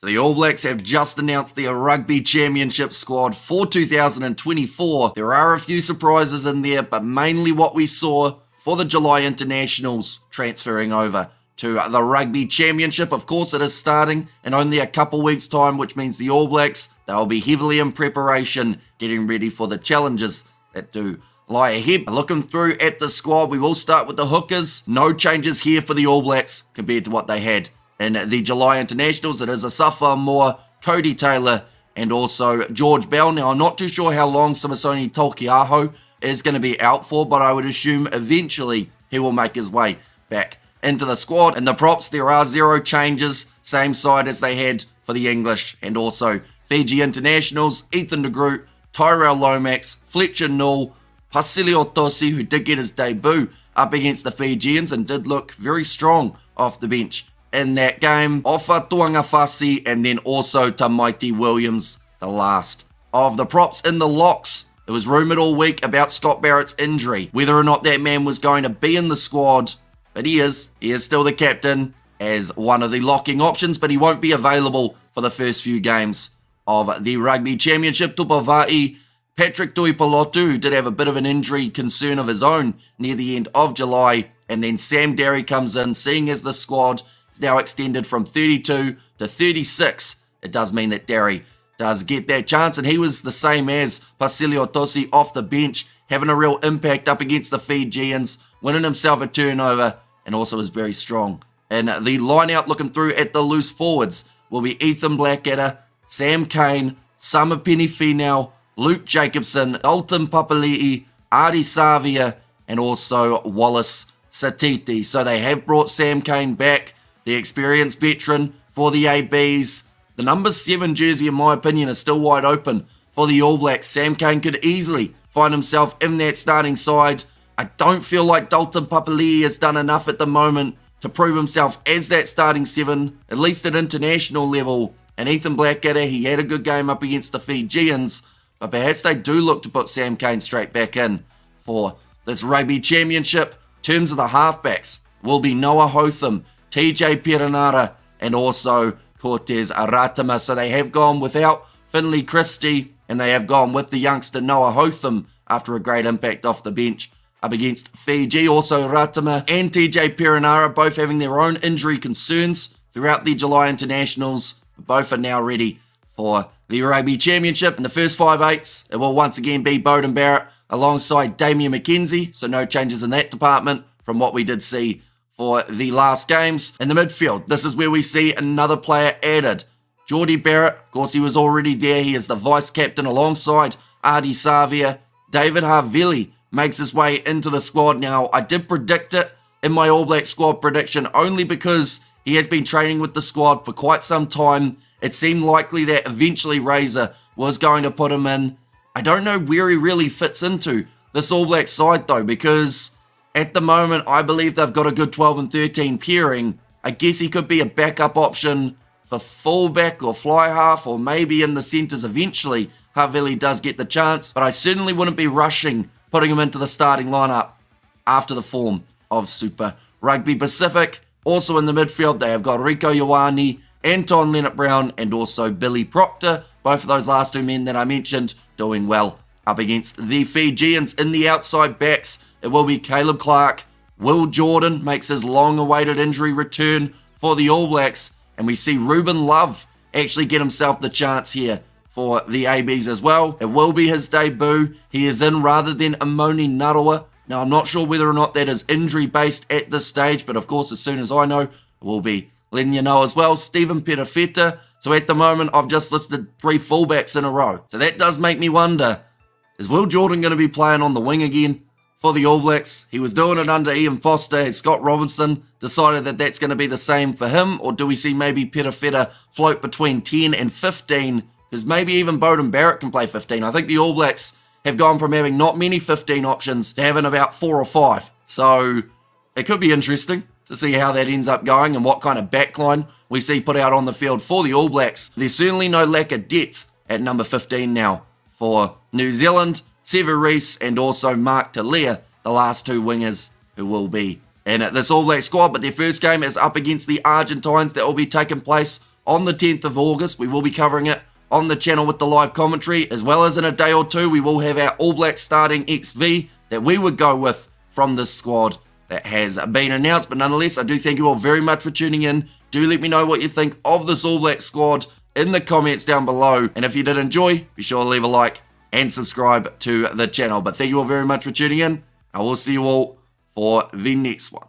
So the All Blacks have just announced their Rugby Championship squad for 2024. There are a few surprises in there, but mainly what we saw for the July internationals transferring over to the Rugby Championship. Of course, it is starting in only a couple weeks' time, which means the All Blacks, they'll be heavily in preparation, getting ready for the challenges that do lie ahead. Looking through at the squad, we will start with the hookers. No changes here for the All Blacks compared to what they had in the July internationals. It is Asafa Moore, Cody Taylor, and also George Bell. Now, I'm not too sure how long Samisoni Taukei'aho is going to be out for, but I would assume eventually he will make his way back into the squad. In the props, there are 0 changes, same side as they had for the English and also Fiji internationals. Ethan de Groot, Tyrell Lomax, Fletcher Null, Pasilio Tosi, who did get his debut up against the Fijians and did look very strong off the bench in that game. Ofa Tuangafasi, and then also Tamaiti Williams, the last of the props. In the locks, it was rumoured all week about Scott Barrett's injury, whether or not that man was going to be in the squad, but he is still the captain as one of the locking options, but he won't be available for the first few games of the Rugby Championship. Tupavai, Patrick Tuipolotu, who did have a bit of an injury concern of his own near the end of July, and then Sam Darry comes in, seeing as the squad is now extended from 32 to 36. It does mean that Darry does get that chance, and he was the same as Pasilio Tosi off the bench, having a real impact up against the Fijians, winning himself a turnover, and also was very strong. And the line-out looking through at the loose forwards will be Ethan Blackadder, Sam Cane, Summer Penny-Finau, Luke Jacobson, Dalton Papali'i, Artie Savia, and also Wallace Satiti. So they have brought Sam Cane back, the experienced veteran for the ABs. The number 7 jersey, in my opinion, is still wide open for the All Blacks. Sam Cane could easily find himself in that starting side. I don't feel like Dalton Papali'i has done enough at the moment to prove himself as that starting 7, at least at international level. And Ethan Blackadder, he had a good game up against the Fijians, but perhaps they do look to put Sam Cane straight back in for this Rugby Championship. In terms of the halfbacks, will be Noah Hotham, TJ Perenara, and also Cortez Aratama. So they have gone without Finley Christie, and they have gone with the youngster Noah Hotham after a great impact off the bench up against Fiji. Also Aratama and TJ Perenara both having their own injury concerns throughout the July internationals. Both are now ready for the Rugby Championship. In the first 5/8s, it will once again be Beauden Barrett alongside Damien McKenzie, so no changes in that department from what we did see for the last games. In the midfield, this is where we see another player added. Geordie Barrett, of course, he was already there. He is the vice-captain alongside Artie Savia. David Havili makes his way into the squad. Now, I did predict it in my All Black squad prediction only because he has been training with the squad for quite some time. It seemed likely that eventually Razor was going to put him in. I don't know where he really fits into this All Black side though, because at the moment I believe they've got a good 12 and 13 pairing. I guess he could be a backup option for fullback or fly half, or maybe in the centres eventually. Havili does get the chance, but I certainly wouldn't be rushing putting him into the starting lineup after the form of Super Rugby Pacific. Also in the midfield, they have got Rico Ioane, Anton Leonard-Brown, and also Billy Proctor. Both of those last 2 men that I mentioned doing well up against the Fijians. In the outside backs, it will be Caleb Clark. Will Jordan makes his long-awaited injury return for the All Blacks. And we see Ruben Love actually get himself the chance here for the ABs as well. It will be his debut. He is in rather than Amoni Narawa. Now, I'm not sure whether or not that is injury-based at this stage, but of course, as soon as I know, we'll be letting you know as well. Stephen Perafeta. So at the moment, I've just listed 3 fullbacks in a row. So that does make me wonder, is Will Jordan going to be playing on the wing again for the All Blacks? He was doing it under Ian Foster. Has Scott Robinson decided that that's going to be the same for him? Or do we see maybe Perafeta float between 10 and 15? Because maybe even Beauden Barrett can play 15. I think the All Blacks have gone from having not many 15 options to having about 4 or 5. So it could be interesting to see how that ends up going and what kind of backline we see put out on the field for the All Blacks. There's certainly no lack of depth at number 15 now for New Zealand. Sever Reece and also Mark Talia, the last 2 wingers who will be in this All Black squad. But their first game is up against the Argentines. That will be taking place on the 10th of August. We will be covering it on the channel with the live commentary, as well as in a day or two, we will have our All Blacks starting XV that we would go with from this squad that has been announced. But nonetheless, I do thank you all very much for tuning in. Do let me know what you think of this All Blacks squad in the comments down below. And if you did enjoy, be sure to leave a like and subscribe to the channel. But thank you all very much for tuning in. I will see you all for the next one.